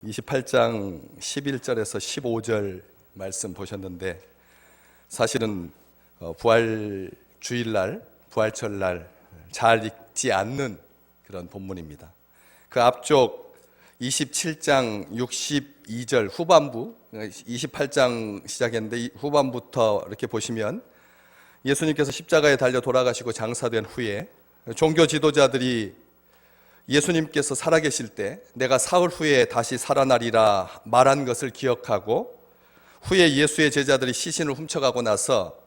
28장 11절에서 15절 말씀 보셨는데 사실은 부활 주일날, 부활절날 잘 읽지 않는 그런 본문입니다. 그 앞쪽 27장 62절 후반부, 28장 시작했는데 후반부터 이렇게 보시면 예수님께서 십자가에 달려 돌아가시고 장사된 후에 종교 지도자들이 예수님께서 살아계실 때 내가 사흘 후에 다시 살아나리라 말한 것을 기억하고 후에 예수의 제자들이 시신을 훔쳐가고 나서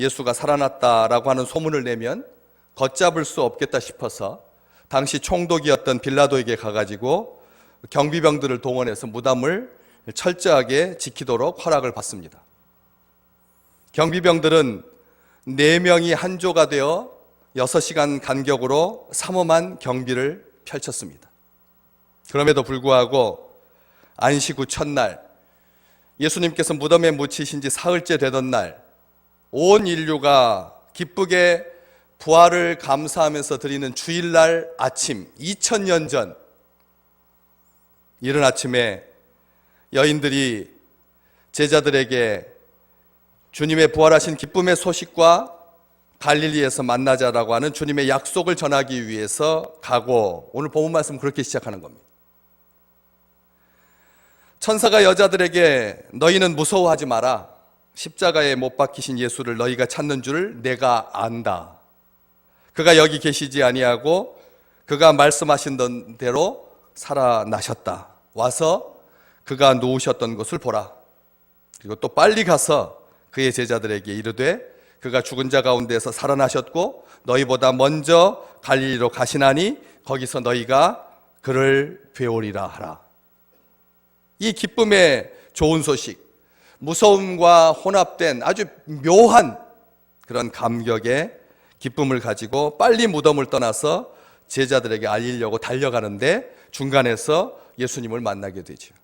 예수가 살아났다라고 하는 소문을 내면 걷잡을 수 없겠다 싶어서 당시 총독이었던 빌라도에게 가가지고 경비병들을 동원해서 무덤을 철저하게 지키도록 허락을 받습니다. 경비병들은 4명이 한 조가 되어 6시간 간격으로 삼엄한 경비를 펼쳤습니다. 그럼에도 불구하고 안식 후 첫날 예수님께서 무덤에 묻히신 지 사흘째 되던 날 온 인류가 기쁘게 부활을 감사하면서 드리는 주일날 아침 2000년 전 이른 아침에 여인들이 제자들에게 주님의 부활하신 기쁨의 소식과 갈릴리에서 만나자라고 하는 주님의 약속을 전하기 위해서 가고 오늘 본문 말씀 그렇게 시작하는 겁니다. 천사가 여자들에게 너희는 무서워하지 마라. 십자가에 못 박히신 예수를 너희가 찾는 줄 내가 안다. 그가 여기 계시지 아니하고 그가 말씀하신 대로 살아나셨다. 와서 그가 누우셨던 곳을 보라. 그리고 또 빨리 가서 그의 제자들에게 이르되 그가 죽은 자 가운데서 살아나셨고 너희보다 먼저 갈릴리로 가시나니 거기서 너희가 그를 뵈오리라 하라. 이 기쁨의 좋은 소식, 무서움과 혼합된 아주 묘한 그런 감격의 기쁨을 가지고 빨리 무덤을 떠나서 제자들에게 알리려고 달려가는데 중간에서 예수님을 만나게 되죠.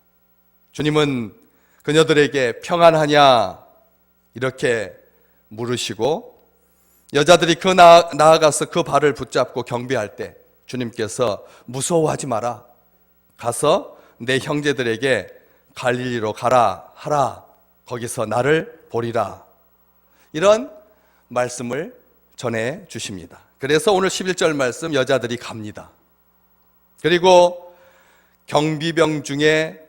주님은 그녀들에게 평안하냐 이렇게 물으시고 여자들이 나아가서 그 발을 붙잡고 경배할 때 주님께서 무서워하지 마라. 가서 내 형제들에게 갈릴리로 가라 하라. 거기서 나를 보리라. 이런 말씀을 전해 주십니다. 그래서 오늘 11절 말씀 여자들이 갑니다. 그리고 경비병 중에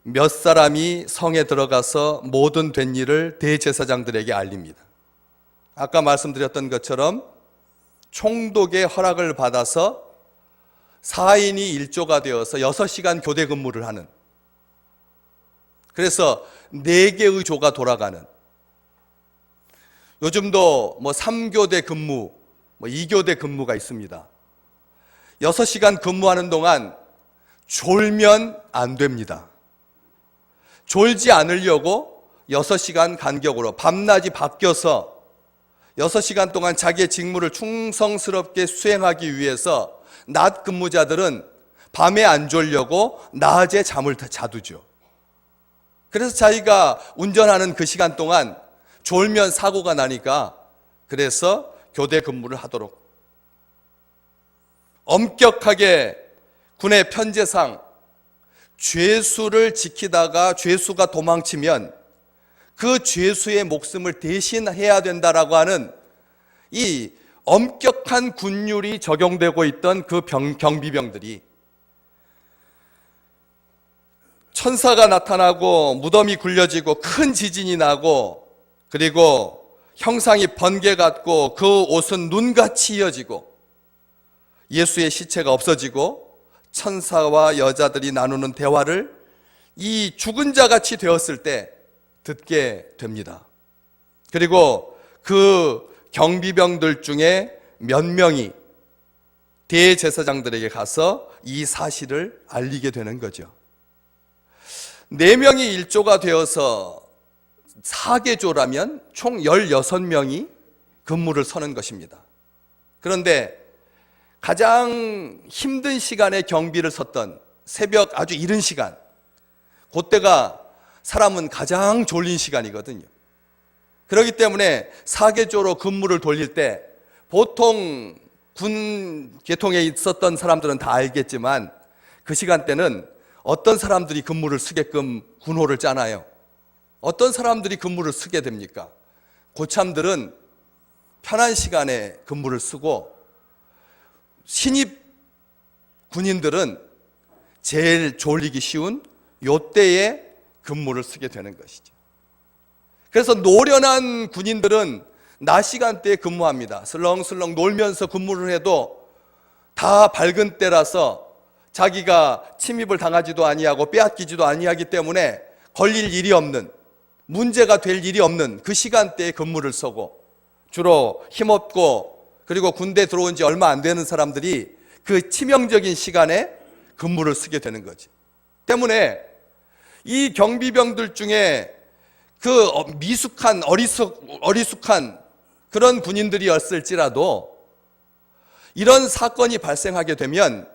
몇 사람이 성에 들어가서 모든 된 일을 대제사장들에게 알립니다. 아까 말씀드렸던 것처럼 총독의 허락을 받아서 4인이 1조가 되어서 6시간 교대 근무를 하는, 그래서 4개의 조가 돌아가는, 요즘도 3교대 근무, 2교대 근무가 있습니다. 6시간 근무하는 동안 졸면 안 됩니다. 졸지 않으려고 6시간 간격으로 밤낮이 바뀌어서 6시간 동안 자기의 직무를 충성스럽게 수행하기 위해서 낮 근무자들은 밤에 안 졸려고 낮에 잠을 자두죠. 그래서 자기가 운전하는 그 시간 동안 졸면 사고가 나니까 그래서 교대 근무를 하도록 엄격하게 군의 편제상 죄수를 지키다가 죄수가 도망치면 그 죄수의 목숨을 대신해야 된다라고 하는 이 엄격한 군율이 적용되고 있던 그 경비병들이 천사가 나타나고 무덤이 굴려지고 큰 지진이 나고 그리고 형상이 번개 같고 그 옷은 눈같이 이어지고 예수의 시체가 없어지고 천사와 여자들이 나누는 대화를 이 죽은 자같이 되었을 때 듣게 됩니다. 그리고 그 경비병들 중에 몇 명이 대제사장들에게 가서 이 사실을 알리게 되는 거죠. 4명이 1조가 되어서 4개조라면 총 16명이 근무를 서는 것입니다. 그런데 가장 힘든 시간에 경비를 섰던 새벽 아주 이른 시간, 그때가 사람은 가장 졸린 시간이거든요. 그렇기 때문에 4개조로 근무를 돌릴 때 보통 군 계통에 있었던 사람들은 다 알겠지만 그 시간대는 어떤 사람들이 근무를 쓰게끔 군호를 짜나요? 어떤 사람들이 근무를 쓰게 됩니까? 고참들은 편한 시간에 근무를 쓰고 신입 군인들은 제일 졸리기 쉬운 요때에 근무를 쓰게 되는 것이죠. 그래서 노련한 군인들은 낮 시간대에 근무합니다. 슬렁슬렁 놀면서 근무를 해도 다 밝은 때라서 자기가 침입을 당하지도 아니하고 빼앗기지도 아니하기 때문에 걸릴 일이 없는, 문제가 될 일이 없는 그 시간대에 근무를 서고, 주로 힘없고 그리고 군대 들어온 지 얼마 안 되는 사람들이 그 치명적인 시간에 근무를 쓰게 되는 거지. 때문에 이 경비병들 중에 그 미숙한 어리숙한 그런 군인들이었을지라도 이런 사건이 발생하게 되면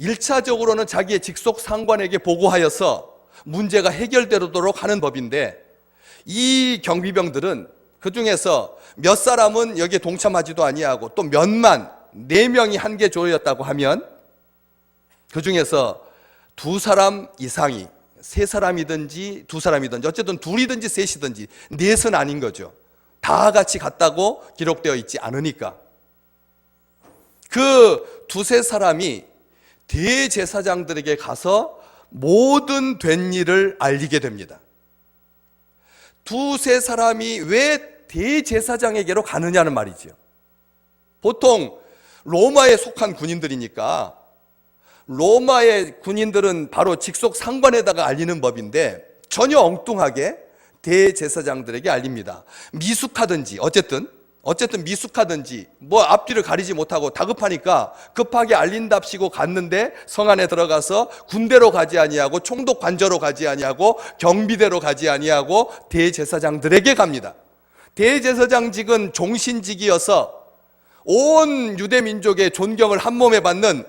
1차적으로는 자기의 직속 상관에게 보고하여서 문제가 해결되도록 하는 법인데, 이 경비병들은 그 중에서 몇 사람은 여기에 동참하지도 아니하고 또 몇만 4명이 한 개 조였다고 하면 그 중에서 2사람 이상이, 3사람이든지 2사람이든지 어쨌든 둘이든지 셋이든지 넷은 아닌 거죠. 다 같이 갔다고 기록되어 있지 않으니까 그 2-3사람이 대제사장들에게 가서 모든 된 일을 알리게 됩니다. 2-3사람이 왜 대제사장에게로 가느냐는 말이죠. 보통 로마에 속한 군인들이니까 로마의 군인들은 바로 직속 상관에다가 알리는 법인데 전혀 엉뚱하게 대제사장들에게 알립니다. 미숙하든지 어쨌든 미숙하든지 뭐 앞뒤를 가리지 못하고 다급하니까 급하게 알린답시고 갔는데 성 안에 들어가서 군대로 가지 아니하고 총독 관저로 가지 아니하고 경비대로 가지 아니하고 대제사장들에게 갑니다. 대제사장직은 종신직이어서 온 유대 민족의 존경을 한 몸에 받는,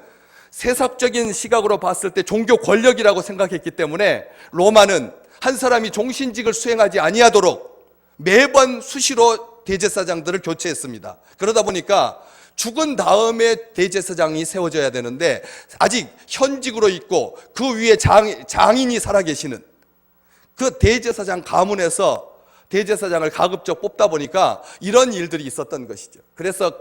세속적인 시각으로 봤을 때 종교 권력이라고 생각했기 때문에 로마는 한 사람이 종신직을 수행하지 아니하도록 매번 수시로 대제사장들을 교체했습니다. 그러다 보니까 죽은 다음에 대제사장이 세워져야 되는데 아직 현직으로 있고 그 위에 장인이 살아계시는 그 대제사장 가문에서 대제사장을 가급적 뽑다 보니까 이런 일들이 있었던 것이죠. 그래서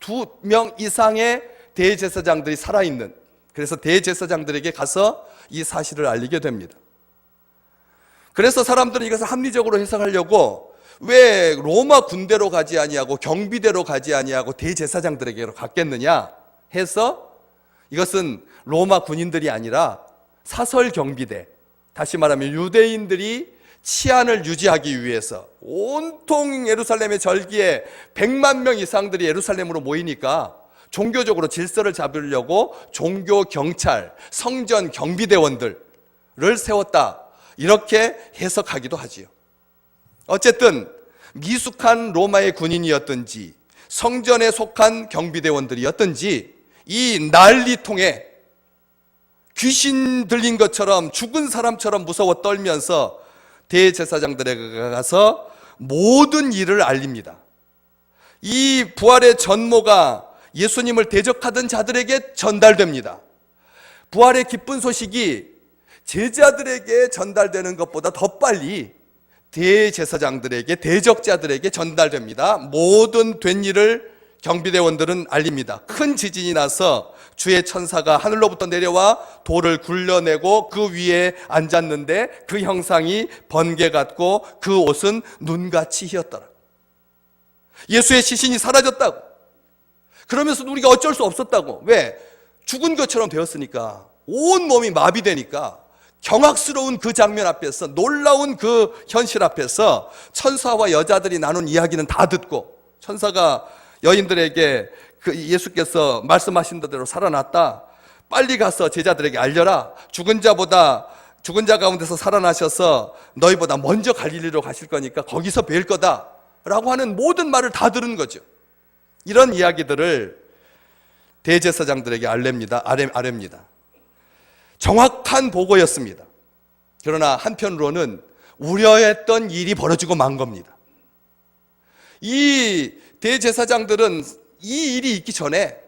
2명 이상의 대제사장들이 살아있는, 그래서 대제사장들에게 가서 이 사실을 알리게 됩니다. 그래서 사람들은 이것을 합리적으로 해석하려고 왜 로마 군대로 가지 아니하고 경비대로 가지 아니하고 대제사장들에게로 갔겠느냐 해서 이것은 로마 군인들이 아니라 사설 경비대, 다시 말하면 유대인들이 치안을 유지하기 위해서 온통 예루살렘의 절기에 100만 명 이상들이 예루살렘으로 모이니까 종교적으로 질서를 잡으려고 종교 경찰, 성전 경비대원들을 세웠다, 이렇게 해석하기도 하지요. 어쨌든 미숙한 로마의 군인이었든지 성전에 속한 경비대원들이었든지 이 난리통에 귀신 들린 것처럼 죽은 사람처럼 무서워 떨면서 대제사장들에게 가서 모든 일을 알립니다. 이 부활의 전모가 예수님을 대적하던 자들에게 전달됩니다. 부활의 기쁜 소식이 제자들에게 전달되는 것보다 더 빨리 대제사장들에게, 대적자들에게 전달됩니다. 모든 된 일을 경비대원들은 알립니다. 큰 지진이 나서 주의 천사가 하늘로부터 내려와 돌을 굴려내고 그 위에 앉았는데 그 형상이 번개 같고 그 옷은 눈같이 희었더라. 예수의 시신이 사라졌다고. 그러면서 우리가 어쩔 수 없었다고. 왜? 죽은 것처럼 되었으니까. 온 몸이 마비되니까. 경악스러운 그 장면 앞에서, 놀라운 그 현실 앞에서 천사와 여자들이 나눈 이야기는 다 듣고, 천사가 여인들에게 예수께서 말씀하신 대로 살아났다, 빨리 가서 제자들에게 알려라, 죽은 자 가운데서 살아나셔서 너희보다 먼저 갈릴리로 가실 거니까 거기서 뵐 거다 라고 하는 모든 말을 다 들은 거죠. 이런 이야기들을 대제사장들에게 아뢰입니다. 정확한 보고였습니다. 그러나 한편으로는 우려했던 일이 벌어지고 만 겁니다. 이 대제사장들은 이 일이 있기 전에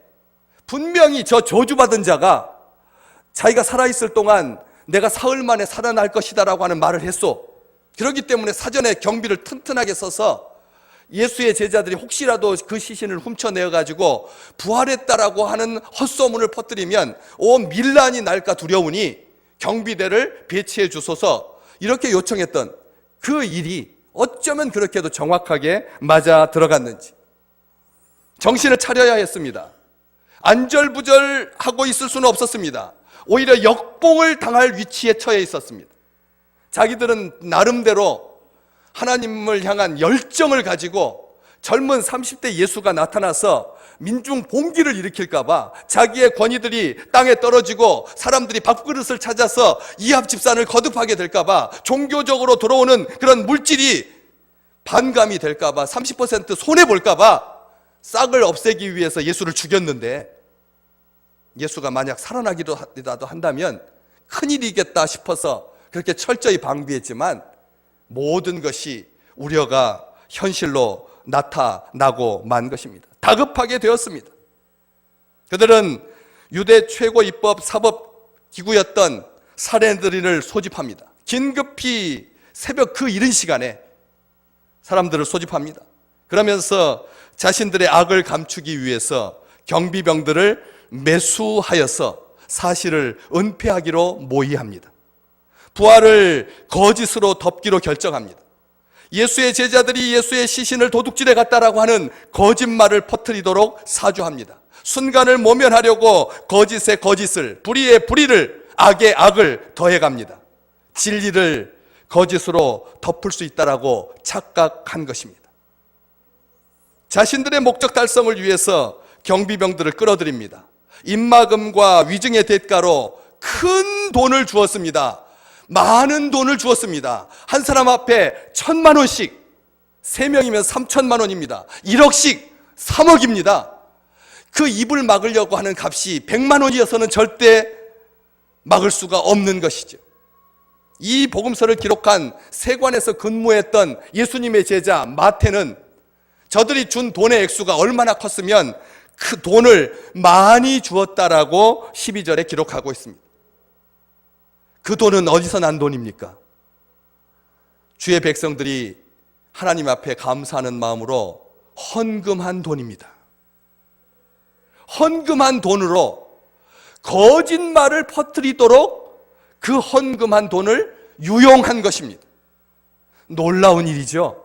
분명히 저 저주받은 자가 자기가 살아있을 동안 내가 사흘 만에 살아날 것이다라고 하는 말을 했소. 그렇기 때문에 사전에 경비를 튼튼하게 써서 예수의 제자들이 혹시라도 그 시신을 훔쳐내어가지고 부활했다라고 하는 헛소문을 퍼뜨리면 온 밀란이 날까 두려우니 경비대를 배치해 주소서, 이렇게 요청했던 그 일이 어쩌면 그렇게도 정확하게 맞아 들어갔는지 정신을 차려야 했습니다. 안절부절하고 있을 수는 없었습니다. 오히려 역봉을 당할 위치에 처해 있었습니다. 자기들은 나름대로 하나님을 향한 열정을 가지고 젊은 30대 예수가 나타나서 민중 봉기를 일으킬까봐 자기의 권위들이 땅에 떨어지고 사람들이 밥그릇을 찾아서 이합 집산을 거듭하게 될까봐 종교적으로 들어오는 그런 물질이 반감이 될까봐 30% 손해볼까봐 싹을 없애기 위해서 예수를 죽였는데, 예수가 만약 살아나기라도 한다면 큰일이겠다 싶어서 그렇게 철저히 방비했지만 모든 것이 우려가 현실로 나타나고 만 것입니다. 다급하게 되었습니다. 그들은 유대 최고 입법 사법 기구였던 사렝드린을 소집합니다. 긴급히 새벽 그 이른 시간에 사람들을 소집합니다. 그러면서 자신들의 악을 감추기 위해서 경비병들을 매수하여서 사실을 은폐하기로 모의합니다. 부활을 거짓으로 덮기로 결정합니다. 예수의 제자들이 예수의 시신을 도둑질해 갔다라고 하는 거짓말을 퍼뜨리도록 사주합니다. 순간을 모면하려고 거짓에 거짓을, 불의에 불의를, 악에 악을 더해갑니다. 진리를 거짓으로 덮을 수 있다라고 착각한 것입니다. 자신들의 목적 달성을 위해서 경비병들을 끌어들입니다. 입막음과 위증의 대가로 큰 돈을 주었습니다. 많은 돈을 주었습니다. 한 사람 앞에 1,000만 원씩, 3명이면 3,000만 원입니다. 1억씩 3억입니다. 그 입을 막으려고 하는 값이 100만 원이어서는 절대 막을 수가 없는 것이죠. 이 복음서를 기록한 세관에서 근무했던 예수님의 제자 마태는 저들이 준 돈의 액수가 얼마나 컸으면 그 돈을 많이 주었다라고 12절에 기록하고 있습니다. 그 돈은 어디서 난 돈입니까? 주의 백성들이 하나님 앞에 감사하는 마음으로 헌금한 돈입니다. 헌금한 돈으로 거짓말을 퍼뜨리도록 그 헌금한 돈을 유용한 것입니다. 놀라운 일이죠.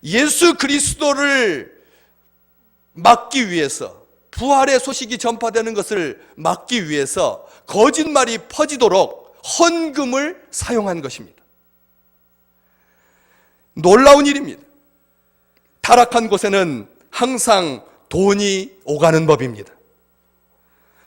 예수 그리스도를 막기 위해서, 부활의 소식이 전파되는 것을 막기 위해서 거짓말이 퍼지도록 헌금을 사용한 것입니다. 놀라운 일입니다. 타락한 곳에는 항상 돈이 오가는 법입니다.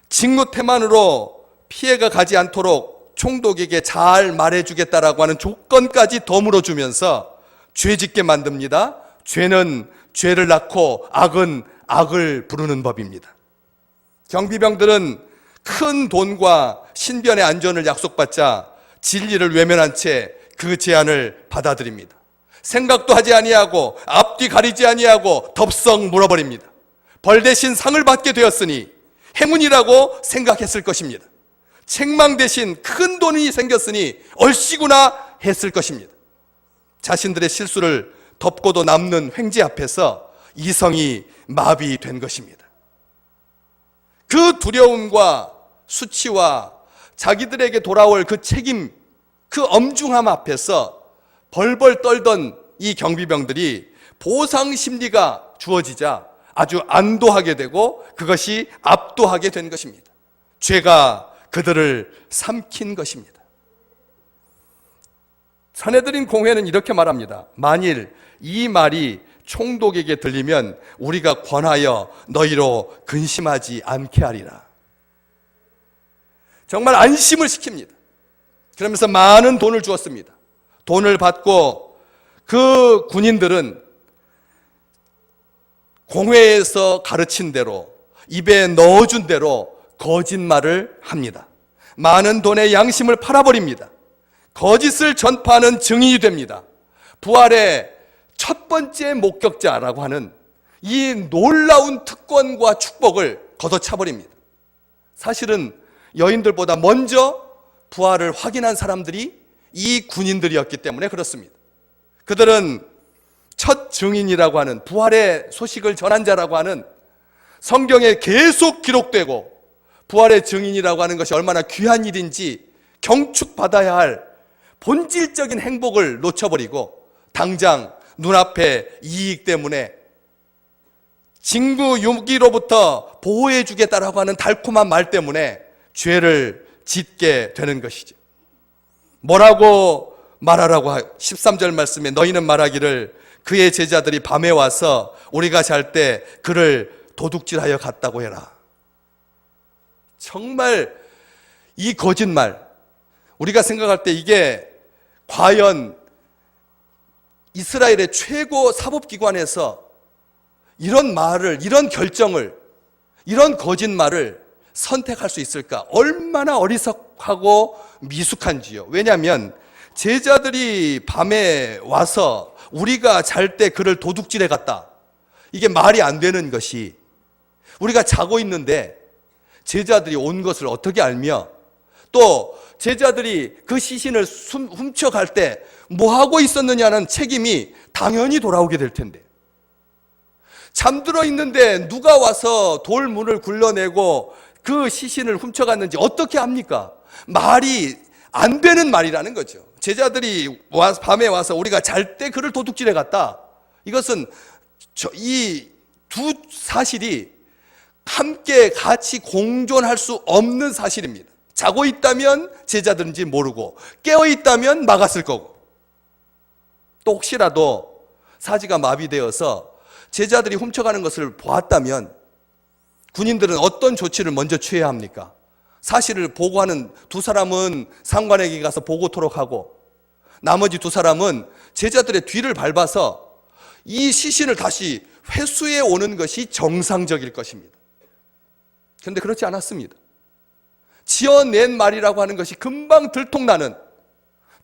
직무태만으로 피해가 가지 않도록 총독에게 잘 말해주겠다라고 하는 조건까지 덤으로 주면서 죄짓게 만듭니다. 죄는 죄를 낳고 악은 악을 부르는 법입니다. 경비병들은 큰 돈과 신변의 안전을 약속받자 진리를 외면한 채 그 제안을 받아들입니다. 생각도 하지 아니하고 앞뒤 가리지 아니하고 덥석 물어버립니다. 벌 대신 상을 받게 되었으니 행운이라고 생각했을 것입니다. 책망 대신 큰 돈이 생겼으니 얼씨구나 했을 것입니다. 자신들의 실수를 덮고도 남는 횡재 앞에서 이성이 마비된 것입니다. 그 두려움과 수치와 자기들에게 돌아올 그 책임, 그 엄중함 앞에서 벌벌 떨던 이 경비병들이 보상 심리가 주어지자 아주 안도하게 되고 그것이 압도하게 된 것입니다. 죄가 그들을 삼킨 것입니다. 사렝드린 공회는 이렇게 말합니다. 만일 이 말이 총독에게 들리면 우리가 권하여 너희로 근심하지 않게 하리라. 정말 안심을 시킵니다. 그러면서 많은 돈을 주었습니다. 돈을 받고 그 군인들은 공회에서 가르친 대로, 입에 넣어준 대로 거짓말을 합니다. 많은 돈의 양심을 팔아버립니다. 거짓을 전파하는 증인이 됩니다. 부활의 첫 번째 목격자라고 하는 이 놀라운 특권과 축복을 걷어차버립니다. 사실은 여인들보다 먼저 부활을 확인한 사람들이 이 군인들이었기 때문에 그렇습니다. 그들은 첫 증인이라고 하는, 부활의 소식을 전한 자라고 하는, 성경에 계속 기록되고 부활의 증인이라고 하는 것이 얼마나 귀한 일인지 경축받아야 할 본질적인 행복을 놓쳐버리고 당장 눈앞의 이익 때문에 징구 유기로부터 보호해 주겠다라고 하는 달콤한 말 때문에 죄를 짓게 되는 것이죠. 뭐라고 말하라고 13절 말씀에 너희는 말하기를 그의 제자들이 밤에 와서 우리가 잘 때 그를 도둑질하여 갔다고 해라. 정말 이 거짓말, 우리가 생각할 때 이게 과연 이스라엘의 최고 사법기관에서 이런 말을, 이런 결정을, 이런 거짓말을 선택할 수 있을까? 얼마나 어리석하고 미숙한지요. 왜냐하면 제자들이 밤에 와서 우리가 잘 때 그를 도둑질해 갔다. 이게 말이 안 되는 것이, 우리가 자고 있는데 제자들이 온 것을 어떻게 알며 또 제자들이 그 시신을 훔쳐갈 때 뭐 하고 있었느냐는 책임이 당연히 돌아오게 될 텐데, 잠들어 있는데 누가 와서 돌문을 굴러내고 그 시신을 훔쳐갔는지 어떻게 합니까? 말이 안 되는 말이라는 거죠. 제자들이 밤에 와서 우리가 잘 때 그를 도둑질해 갔다. 이것은 이 두 사실이 함께 같이 공존할 수 없는 사실입니다. 자고 있다면 제자들인지 모르고 깨어 있다면 막았을 거고, 또 혹시라도 사지가 마비되어서 제자들이 훔쳐가는 것을 보았다면 군인들은 어떤 조치를 먼저 취해야 합니까? 사실을 보고하는 두 사람은 상관에게 가서 보고토록 하고, 나머지 두 사람은 제자들의 뒤를 밟아서 이 시신을 다시 회수해 오는 것이 정상적일 것입니다. 그런데 그렇지 않았습니다. 지어낸 말이라고 하는 것이 금방 들통나는,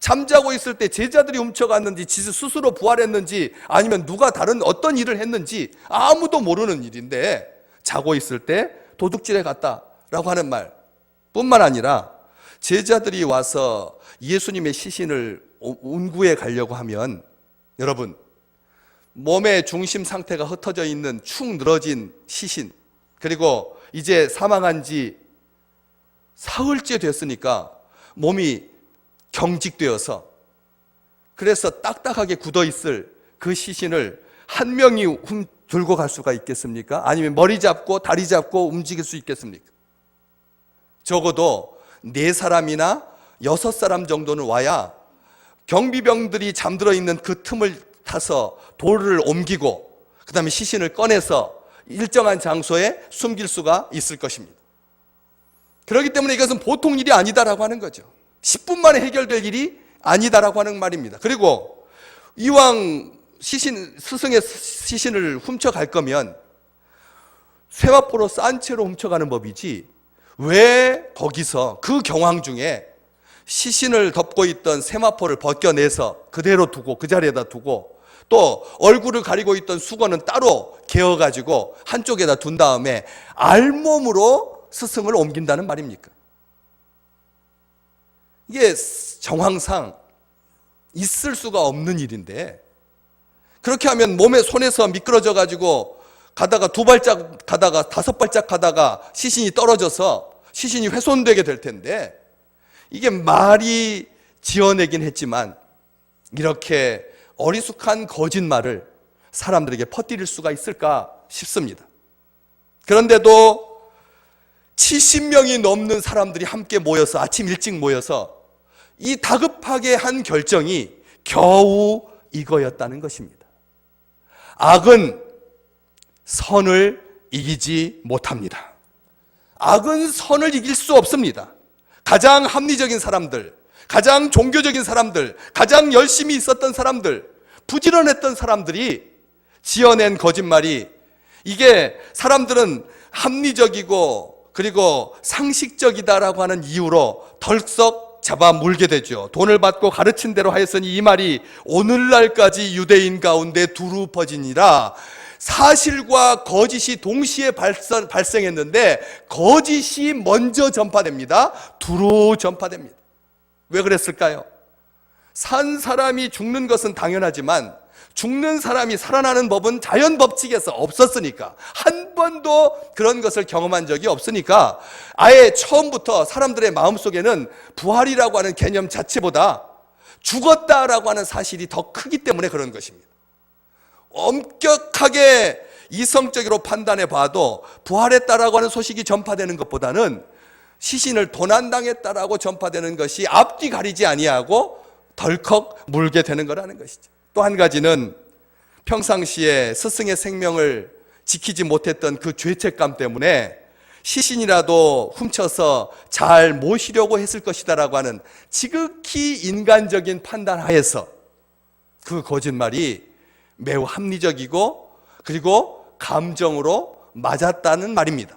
잠자고 있을 때 제자들이 훔쳐갔는지 스스로 부활했는지 아니면 누가 다른 어떤 일을 했는지 아무도 모르는 일인데, 자고 있을 때 도둑질해 갔다라고 하는 말 뿐만 아니라 제자들이 와서 예수님의 시신을 운구해 가려고 하면, 여러분, 몸의 중심 상태가 흩어져 있는 축 늘어진 시신, 그리고 이제 사망한 지 사흘째 됐으니까 몸이 경직되어서, 그래서 딱딱하게 굳어있을 그 시신을 한 명이 들고 갈 수가 있겠습니까? 아니면 머리 잡고 다리 잡고 움직일 수 있겠습니까? 적어도 4사람이나 6사람 정도는 와야 경비병들이 잠들어 있는 그 틈을 타서 돌을 옮기고 그 다음에 시신을 꺼내서 일정한 장소에 숨길 수가 있을 것입니다. 그렇기 때문에 이것은 보통 일이 아니다라고 하는 거죠. 10분 만에 해결될 일이 아니다라고 하는 말입니다. 그리고 이왕 스승의 시신을 훔쳐갈 거면 쇠마포로 싼 채로 훔쳐가는 법이지, 왜 거기서 그 경황 중에 시신을 덮고 있던 세마포를 벗겨내서 그대로 두고 그 자리에다 두고, 또 얼굴을 가리고 있던 수건은 따로 개어가지고 한쪽에다 둔 다음에 알몸으로 스승을 옮긴다는 말입니까? 이게 정황상 있을 수가 없는 일인데, 그렇게 하면 몸에 손에서 미끄러져 가지고 가다가 2발짝 가다가 5발짝 가다가 시신이 떨어져서 시신이 훼손되게 될 텐데, 이게 말이 지어내긴 했지만 이렇게 어리숙한 거짓말을 사람들에게 퍼뜨릴 수가 있을까 싶습니다. 그런데도 70명이 넘는 사람들이 함께 모여서, 아침 일찍 모여서 이 다급하게 한 결정이 겨우 이거였다는 것입니다. 악은 선을 이기지 못합니다. 악은 선을 이길 수 없습니다. 가장 합리적인 사람들, 가장 종교적인 사람들, 가장 열심히 있었던 사람들, 부지런했던 사람들이 지어낸 거짓말이, 이게 사람들은 합리적이고 그리고 상식적이다라고 하는 이유로 덜썩 잡아 물게 되죠. 돈을 받고 가르친 대로 하였으니 이 말이 오늘날까지 유대인 가운데 두루 퍼지니라. 사실과 거짓이 동시에 발생했는데 거짓이 먼저 전파됩니다. 두루 전파됩니다. 왜 그랬을까요? 산 사람이 죽는 것은 당연하지만 죽는 사람이 살아나는 법은 자연 법칙에서 없었으니까, 한 번도 그런 것을 경험한 적이 없으니까 아예 처음부터 사람들의 마음속에는 부활이라고 하는 개념 자체보다 죽었다라고 하는 사실이 더 크기 때문에 그런 것입니다. 엄격하게 이성적으로 판단해 봐도 부활했다라고 하는 소식이 전파되는 것보다는 시신을 도난당했다라고 전파되는 것이 앞뒤 가리지 아니하고 덜컥 물게 되는 거라는 것이죠. 또 한 가지는 평상시에 스승의 생명을 지키지 못했던 그 죄책감 때문에 시신이라도 훔쳐서 잘 모시려고 했을 것이다라고 하는 지극히 인간적인 판단 하에서 그 거짓말이 매우 합리적이고 그리고 감정으로 맞았다는 말입니다.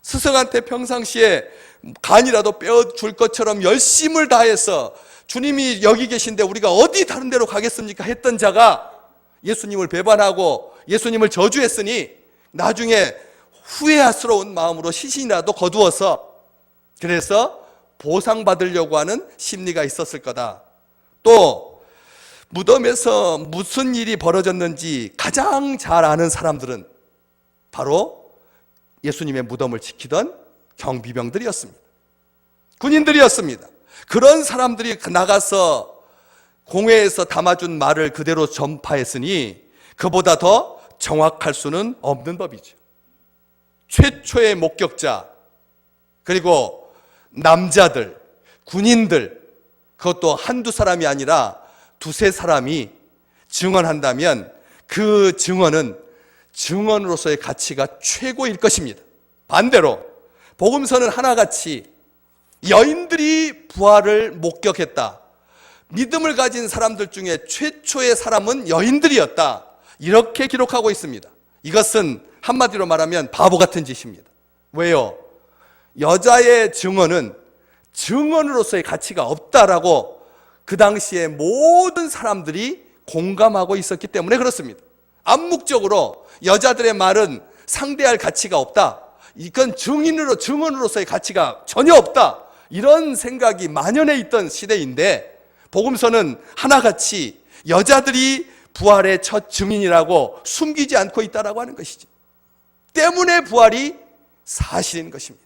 스승한테 평상시에 간이라도 빼어줄 것처럼 열심을 다해서 주님이 여기 계신데 우리가 어디 다른 데로 가겠습니까? 했던 자가 예수님을 배반하고 예수님을 저주했으니 나중에 후회스러운 마음으로 시신이라도 거두어서 그래서 보상받으려고 하는 심리가 있었을 거다. 또 무덤에서 무슨 일이 벌어졌는지 가장 잘 아는 사람들은 바로 예수님의 무덤을 지키던 경비병들이었습니다. 군인들이었습니다. 그런 사람들이 나가서 공회에서 담아준 말을 그대로 전파했으니 그보다 더 정확할 수는 없는 법이죠. 최초의 목격자, 그리고 남자들, 군인들, 그것도 한두 사람이 아니라 두세 사람이 증언한다면 그 증언은 증언으로서의 가치가 최고일 것입니다. 반대로 복음서는 하나같이 여인들이 부활을 목격했다, 믿음을 가진 사람들 중에 최초의 사람은 여인들이었다, 이렇게 기록하고 있습니다. 이것은 한마디로 말하면 바보 같은 짓입니다. 왜요? 여자의 증언은 증언으로서의 가치가 없다라고 그 당시에 모든 사람들이 공감하고 있었기 때문에 그렇습니다. 암묵적으로 여자들의 말은 상대할 가치가 없다, 이건 증언으로서의 가치가 전혀 없다, 이런 생각이 만연해 있던 시대인데 복음서는 하나같이 여자들이 부활의 첫 증인이라고 숨기지 않고 있다라고 하는 것이죠. 때문에 부활이 사실인 것입니다.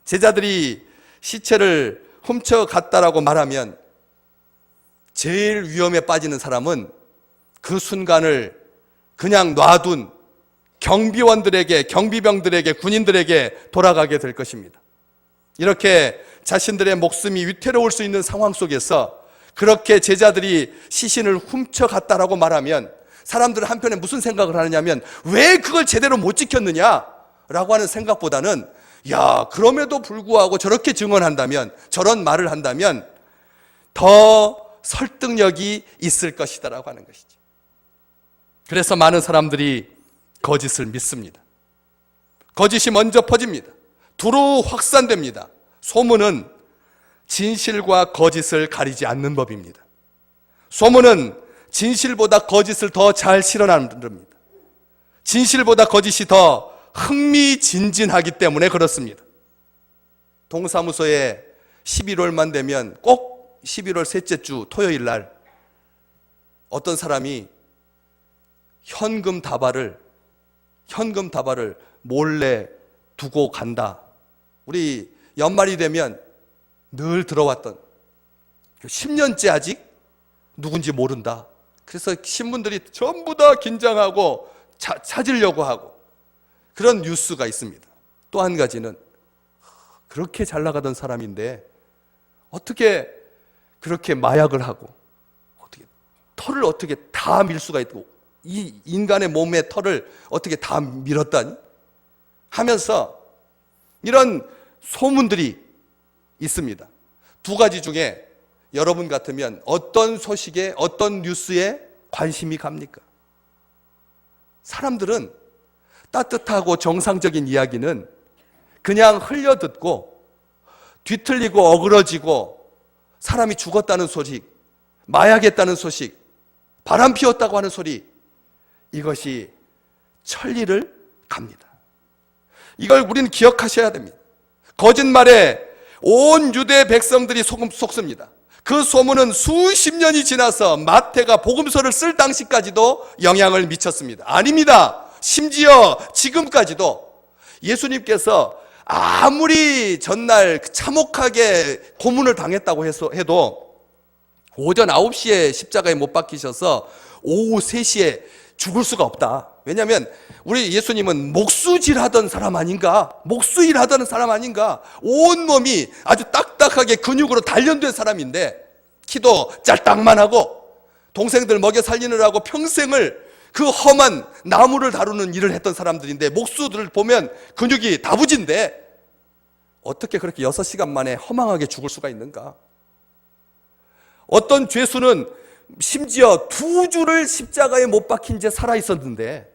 제자들이 시체를 훔쳐갔다라고 말하면 제일 위험에 빠지는 사람은 그 순간을 그냥 놔둔 경비원들에게, 경비병들에게, 군인들에게 돌아가게 될 것입니다. 이렇게 자신들의 목숨이 위태로울 수 있는 상황 속에서 그렇게 제자들이 시신을 훔쳐갔다라고 말하면 사람들은 한편에 무슨 생각을 하느냐면 왜 그걸 제대로 못 지켰느냐라고 하는 생각보다는 야, 그럼에도 불구하고 저렇게 증언한다면, 저런 말을 한다면 더 설득력이 있을 것이다라고 하는 것이죠. 그래서 많은 사람들이 거짓을 믿습니다. 거짓이 먼저 퍼집니다. 두루 확산됩니다. 소문은 진실과 거짓을 가리지 않는 법입니다. 소문은 진실보다 거짓을 더 잘 실어납니다. 진실보다 거짓이 더 흥미진진하기 때문에 그렇습니다. 동사무소에 11월만 되면 꼭 11월 셋째 주 토요일 날 어떤 사람이 현금 다발을 몰래 두고 간다. 우리 연말이 되면 늘 들어왔던 10년째 아직 누군지 모른다. 그래서 신문들이 전부 다 긴장하고 찾으려고 하고 그런 뉴스가 있습니다. 또 한 가지는 그렇게 잘 나가던 사람인데 어떻게 그렇게 마약을 하고 털을 어떻게 다 밀 수가 있고 이 인간의 몸의 털을 어떻게 다 밀었다니 하면서 이런 소문들이 있습니다. 두 가지 중에 여러분 같으면 어떤 소식에, 어떤 뉴스에 관심이 갑니까? 사람들은 따뜻하고 정상적인 이야기는 그냥 흘려듣고 뒤틀리고 어그러지고 사람이 죽었다는 소식, 마약했다는 소식, 바람 피웠다고 하는 소리, 이것이 천리를 갑니다. 이걸 우리는 기억하셔야 됩니다. 거짓말에 온 유대 백성들이 속습니다. 그 소문은 수십 년이 지나서 마태가 복음서를 쓸 당시까지도 영향을 미쳤습니다. 아닙니다. 심지어 지금까지도 예수님께서 아무리 전날 참혹하게 고문을 당했다고 해도 오전 9시에 십자가에 못 박히셔서 오후 3시에 죽을 수가 없다. 왜냐하면 우리 예수님은 목수질 하던 사람 아닌가? 목수일 하던 사람 아닌가? 온몸이 아주 딱딱하게 근육으로 단련된 사람인데 키도 짤딱만 하고 동생들 먹여 살리느라고 평생을 그 험한 나무를 다루는 일을 했던 사람들인데 목수들을 보면 근육이 다부진데 어떻게 그렇게 6시간 만에 허망하게 죽을 수가 있는가? 어떤 죄수는 심지어 2주를 십자가에 못 박힌 채 살아있었는데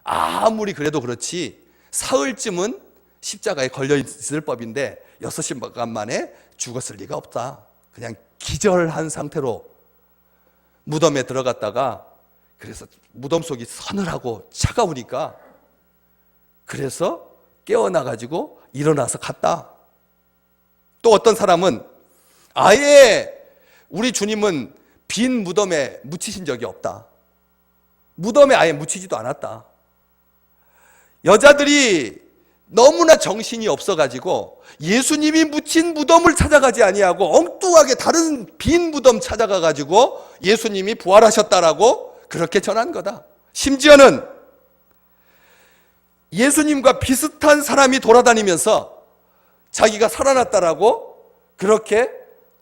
아무리 그래도 그렇지 사흘쯤은 십자가에 걸려있을 법인데 6시간 만에 죽었을 리가 없다. 그냥 기절한 상태로 무덤에 들어갔다가 그래서 무덤 속이 서늘하고 차가우니까 그래서 깨어나가지고 일어나서 갔다. 또 어떤 사람은 아예 우리 주님은 빈 무덤에 묻히신 적이 없다. 무덤에 아예 묻히지도 않았다. 여자들이 너무나 정신이 없어가지고 예수님이 묻힌 무덤을 찾아가지 아니하고 엉뚱하게 다른 빈 무덤 찾아가가지고 예수님이 부활하셨다라고 그렇게 전한 거다. 심지어는 예수님과 비슷한 사람이 돌아다니면서 자기가 살아났다라고 그렇게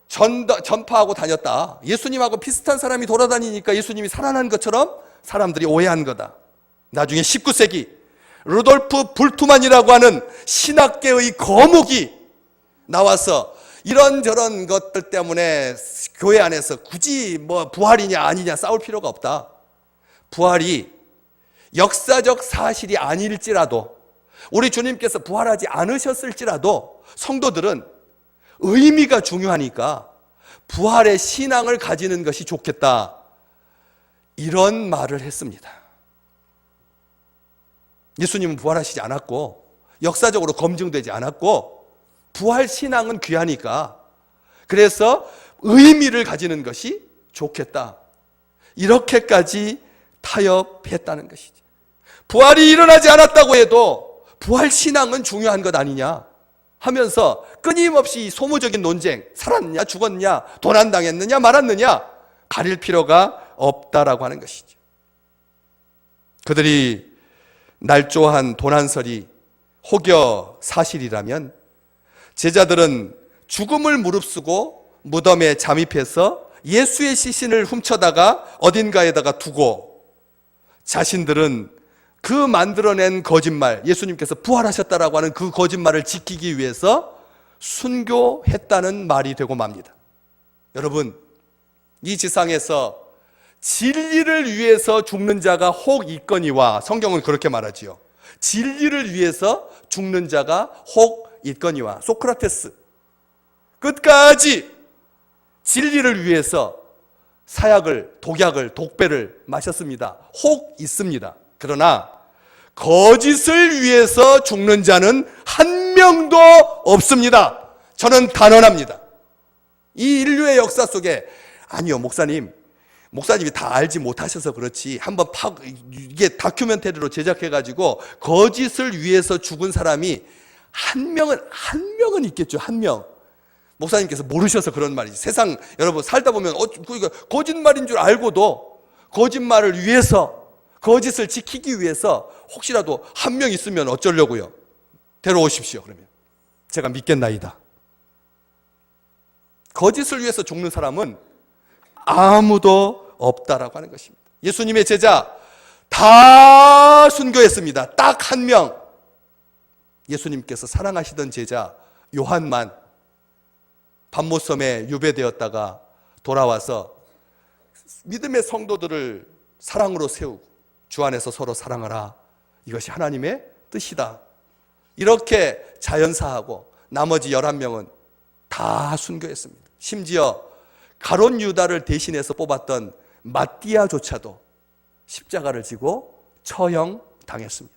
전파하고 다녔다. 예수님하고 비슷한 사람이 돌아다니니까 예수님이 살아난 것처럼 사람들이 오해한 거다. 나중에 19세기 루돌프 불트만이라고 하는 신학계의 거목이 나와서 이런저런 것들 때문에 교회 안에서 굳이 뭐 부활이냐 아니냐 싸울 필요가 없다. 부활이 역사적 사실이 아닐지라도 우리 주님께서 부활하지 않으셨을지라도 성도들은 의미가 중요하니까 부활의 신앙을 가지는 것이 좋겠다. 이런 말을 했습니다. 예수님은 부활하시지 않았고 역사적으로 검증되지 않았고 부활 신앙은 귀하니까 그래서 의미를 가지는 것이 좋겠다. 이렇게까지 타협했다는 것이죠. 부활이 일어나지 않았다고 해도 부활 신앙은 중요한 것 아니냐 하면서 끊임없이 소모적인 논쟁, 살았냐 죽었냐 도난당했느냐 말았느냐 가릴 필요가 없다라고 하는 것이죠. 그들이 날조한 도난설이 혹여 사실이라면 제자들은 죽음을 무릅쓰고 무덤에 잠입해서 예수의 시신을 훔쳐다가 어딘가에다가 두고 자신들은 그 만들어낸 거짓말, 예수님께서 부활하셨다라고 하는 그 거짓말을 지키기 위해서 순교했다는 말이 되고 맙니다. 여러분, 이 지상에서 진리를 위해서 죽는 자가 혹 있거니와 성경은 그렇게 말하지요. 진리를 위해서 죽는 자가 혹 있거니와 소크라테스 끝까지 진리를 위해서 사약을, 독약을, 독배를 마셨습니다. 혹 있습니다. 그러나 거짓을 위해서 죽는 자는 한 명도 없습니다. 저는 단언합니다. 이 인류의 역사 속에 아니요 목사님이 다 알지 못하셔서 그렇지 한번 이게 다큐멘터리로 제작해가지고 거짓을 위해서 죽은 사람이 한 명은 있겠죠. 한 명. 목사님께서 모르셔서 그런 말이지. 세상 여러분 살다 보면 거짓말인 줄 알고도 거짓말을 위해서 거짓을 지키기 위해서 혹시라도 한 명 있으면 어쩌려고요. 데려오십시오. 그러면 제가 믿겠나이다. 거짓을 위해서 죽는 사람은 아무도 없다라고 하는 것입니다. 예수님의 제자 다 순교했습니다. 딱 한 명. 예수님께서 사랑하시던 제자 요한만 반모섬에 유배되었다가 돌아와서 믿음의 성도들을 사랑으로 세우고 주 안에서 서로 사랑하라. 이것이 하나님의 뜻이다. 이렇게 자연사하고 나머지 11명은 다 순교했습니다. 심지어 가롯 유다를 대신해서 뽑았던 마띠아조차도 십자가를 지고 처형당했습니다.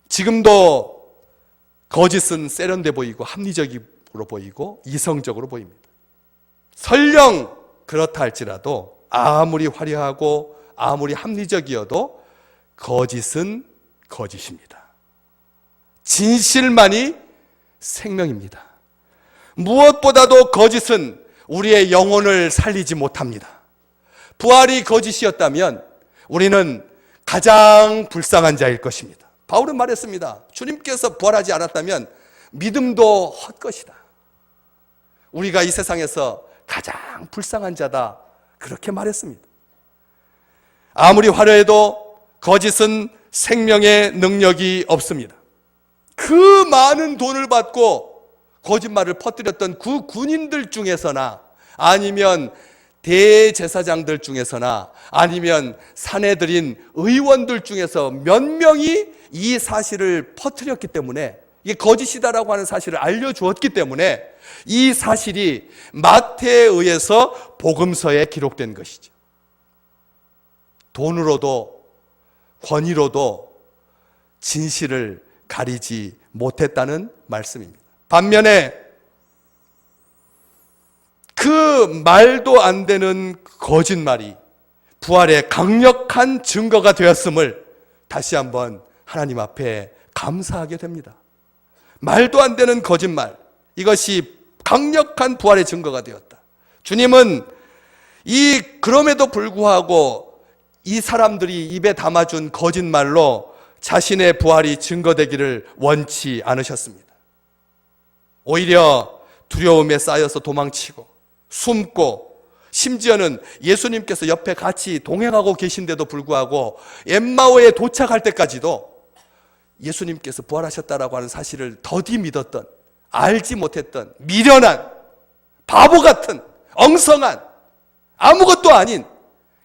지금도 거짓은 세련돼 보이고 합리적으로 보이고 이성적으로 보입니다. 설령 그렇다 할지라도 아무리 화려하고 아무리 합리적이어도 거짓은 거짓입니다. 진실만이 생명입니다. 무엇보다도 거짓은 우리의 영혼을 살리지 못합니다. 부활이 거짓이었다면 우리는 가장 불쌍한 자일 것입니다. 바울은 말했습니다. 주님께서 부활하지 않았다면 믿음도 헛것이다. 우리가 이 세상에서 가장 불쌍한 자다. 그렇게 말했습니다. 아무리 화려해도 거짓은 생명의 능력이 없습니다. 그 많은 돈을 받고 거짓말을 퍼뜨렸던 그 군인들 중에서나 아니면 대제사장들 중에서나 아니면 사내들인 의원들 중에서 몇 명이 이 사실을 퍼뜨렸기 때문에 이게 거짓이다라고 하는 사실을 알려주었기 때문에 이 사실이 마태에 의해서 복음서에 기록된 것이죠. 돈으로도 권위로도 진실을 가리지 못했다는 말씀입니다. 반면에 그 말도 안 되는 거짓말이 부활의 강력한 증거가 되었음을 다시 한번 하나님 앞에 감사하게 됩니다. 말도 안 되는 거짓말, 이것이 강력한 부활의 증거가 되었다. 주님은 그럼에도 불구하고 이 사람들이 입에 담아준 거짓말로 자신의 부활이 증거되기를 원치 않으셨습니다. 오히려 두려움에 쌓여서 도망치고 숨고 심지어는 예수님께서 옆에 같이 동행하고 계신데도 불구하고 엠마오에 도착할 때까지도 예수님께서 부활하셨다라고 하는 사실을 더디 믿었던, 알지 못했던 미련한, 바보 같은, 엉성한, 아무것도 아닌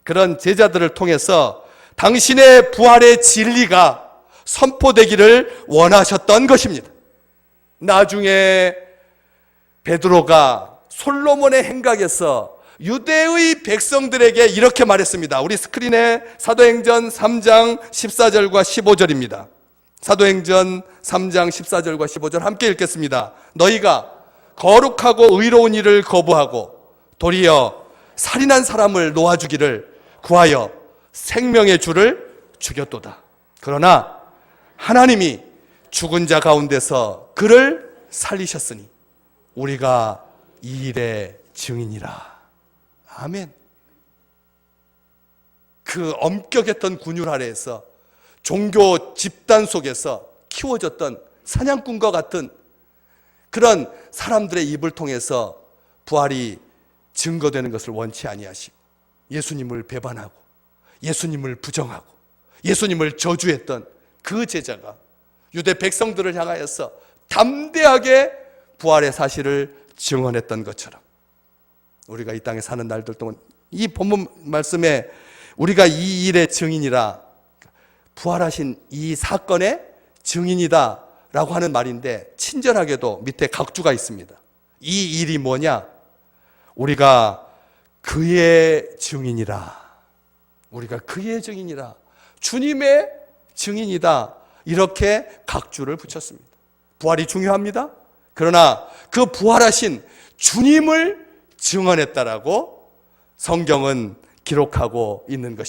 그런 제자들을 통해서 당신의 부활의 진리가 선포되기를 원하셨던 것입니다. 나중에 베드로가 솔로몬의 행각에서 유대의 백성들에게 이렇게 말했습니다. 우리 스크린에 사도행전 3장 14절과 15절입니다. 사도행전 3장 14절과 15절 함께 읽겠습니다. 너희가 거룩하고 의로운 일을 거부하고 도리어 살인한 사람을 놓아주기를 구하여 생명의 주를 죽였도다. 그러나 하나님이 죽은 자 가운데서 그를 살리셨으니 우리가 이 일의 증인이라. 아멘. 그 엄격했던 군율 아래에서 종교 집단 속에서 키워졌던 사냥꾼과 같은 그런 사람들의 입을 통해서 부활이 증거되는 것을 원치 아니하시고 예수님을 배반하고 예수님을 부정하고 예수님을 저주했던 그 제자가 유대 백성들을 향하여서 담대하게 부활의 사실을 증언했던 것처럼 우리가 이 땅에 사는 날들 동안 이 본문 말씀에 우리가 이 일의 증인이라, 부활하신 이 사건의 증인이다 라고 하는 말인데 친절하게도 밑에 각주가 있습니다. 이 일이 뭐냐? 우리가 그의 증인이라. 우리가 그의 증인이라. 주님의 증인이다. 이렇게 각주를 붙였습니다. 부활이 중요합니다. 그러나 그 부활하신 주님을 증언했다라고 성경은 기록하고 있는 것입니다.